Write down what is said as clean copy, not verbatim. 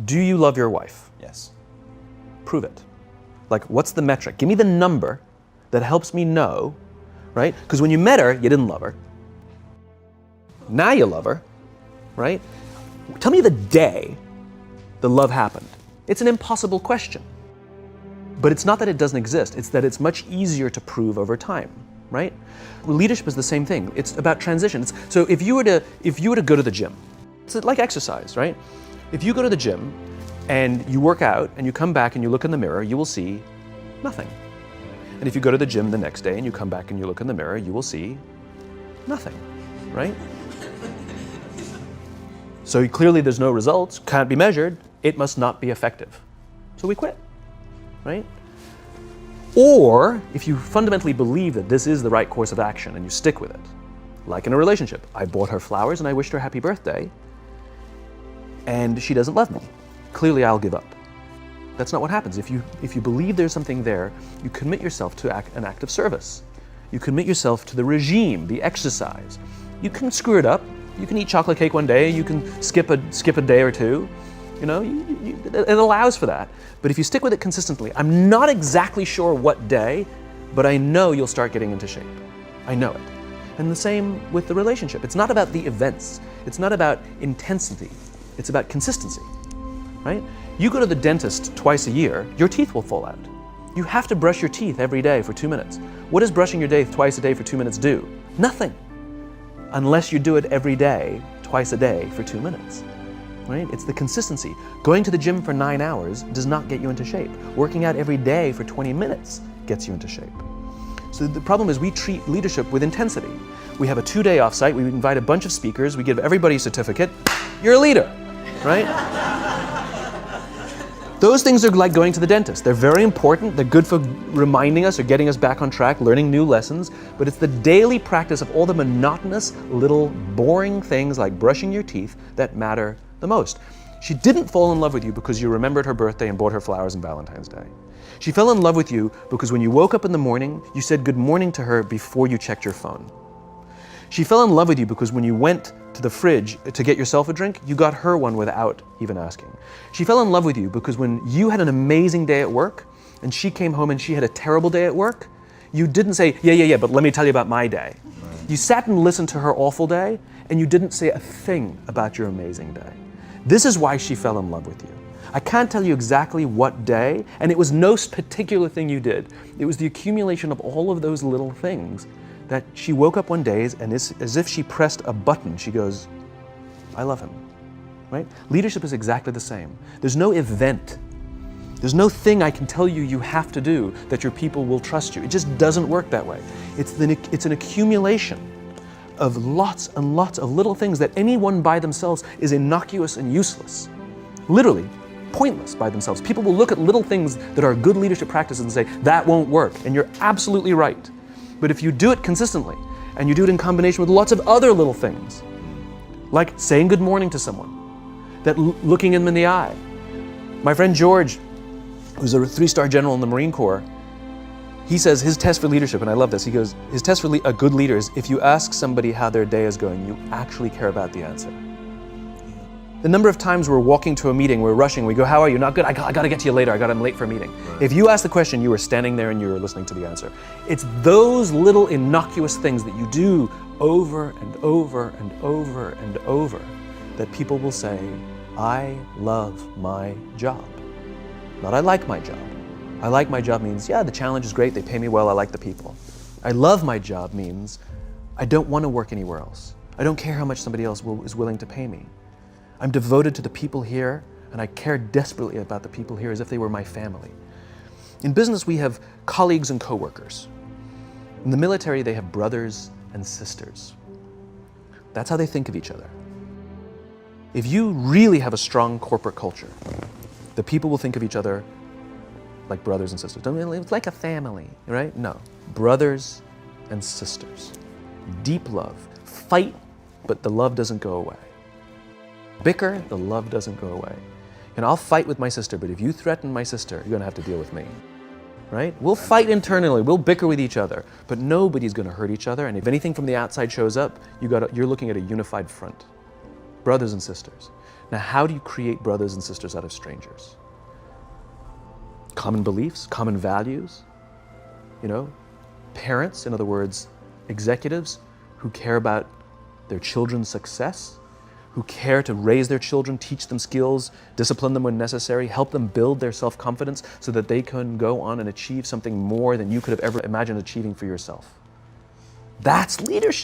Do you love your wife? Yes. Prove it. Like, what's the metric? Give me the number that helps me know, right? Because when you met her, you didn't love her. Now you love her, right? Tell me the day the love happened. It's an impossible question. But it's not that it doesn't exist, it's that it's much easier to prove over time, right? Leadership is the same thing. It's about transitions. So if you were to go to the gym, it's like exercise, right? If you go to the gym and you work out and you come back and you look in the mirror, you will see nothing. And if you go to the gym the next day and you come back and you look in the mirror, you will see nothing, right? So clearly there's no results, can't be measured, it must not be effective. So we quit, right? Or if you fundamentally believe that this is the right course of action and you stick with it, like in a relationship, I bought her flowers and I wished her happy birthday, and she doesn't love me. Clearly I'll give up. That's not what happens. If you believe there's something there, you commit yourself to an act of service. You commit yourself to the regime, the exercise. You can screw it up. You can eat chocolate cake one day, you can skip a day or two. You know, it allows for that. But if you stick with it consistently, I'm not exactly sure what day, but I know you'll start getting into shape. I know it. And the same with the relationship. It's not about the events. It's not about intensity. It's about consistency, right? You go to the dentist twice a year, your teeth will fall out. You have to brush your teeth every day for 2 minutes. What does brushing your teeth twice a day for 2 minutes do? Nothing. Unless you do it every day, twice a day for 2 minutes, right? It's the consistency. Going to the gym for 9 hours does not get you into shape. Working out every day for 20 minutes gets you into shape. So the problem is we treat leadership with intensity. We have a 2-day offsite, we invite a bunch of speakers, we give everybody a certificate, you're a leader, right? Those things are like going to the dentist. They're very important, they're good for reminding us or getting us back on track, learning new lessons, but it's the daily practice of all the monotonous, little, boring things like brushing your teeth that matter the most. She didn't fall in love with you because you remembered her birthday and bought her flowers on Valentine's Day. She fell in love with you because when you woke up in the morning, you said good morning to her before you checked your phone. She fell in love with you because when you went to the fridge to get yourself a drink, you got her one without even asking. She fell in love with you because when you had an amazing day at work and she came home and she had a terrible day at work, you didn't say, yeah, but let me tell you about my day. Right. You sat and listened to her awful day and you didn't say a thing about your amazing day. This is why she fell in love with you. I can't tell you exactly what day, and it was no particular thing you did. It was the accumulation of all of those little things that she woke up one day and as if she pressed a button, she goes, I love him, right? Leadership is exactly the same. There's no event. There's no thing I can tell you you have to do that your people will trust you. It just doesn't work that way. It's an accumulation of lots and lots of little things that any one by themselves is innocuous and useless. Literally, pointless by themselves. People will look at little things that are good leadership practices and say, that won't work, and you're absolutely right. But if you do it consistently, and you do it in combination with lots of other little things, like saying good morning to someone, that looking them in the eye. My friend George, who's a 3-star general in the Marine Corps, he says his test for leadership, and I love this, he goes, his test for a good leader is if you ask somebody how their day is going, you actually care about the answer. The number of times we're walking to a meeting, we're rushing, we go, how are you? Not good, I gotta get to you later, I'm late for a meeting. Right. If you ask the question, you were standing there and you were listening to the answer. It's those little innocuous things that you do over and over and over and over that people will say, I love my job. Not I like my job. I like my job means, yeah, the challenge is great, they pay me well, I like the people. I love my job means, I don't want to work anywhere else. I don't care how much somebody else is willing to pay me. I'm devoted to the people here, and I care desperately about the people here as if they were my family. In business, we have colleagues and coworkers. In the military, they have brothers and sisters. That's how they think of each other. If you really have a strong corporate culture, the people will think of each other like brothers and sisters. It's like a family, right? No, brothers and sisters. Deep love. Fight, but the love doesn't go away. Bicker, the love doesn't go away. And I'll fight with my sister, but if you threaten my sister, you're gonna have to deal with me, right? We'll fight internally, we'll bicker with each other, but nobody's gonna hurt each other, and if anything from the outside shows up, you're looking at a unified front. Brothers and sisters. Now, how do you create brothers and sisters out of strangers? Common beliefs, common values, parents, in other words, executives who care about their children's success, who care to raise their children, teach them skills, discipline them when necessary, help them build their self-confidence so that they can go on and achieve something more than you could have ever imagined achieving for yourself. That's leadership.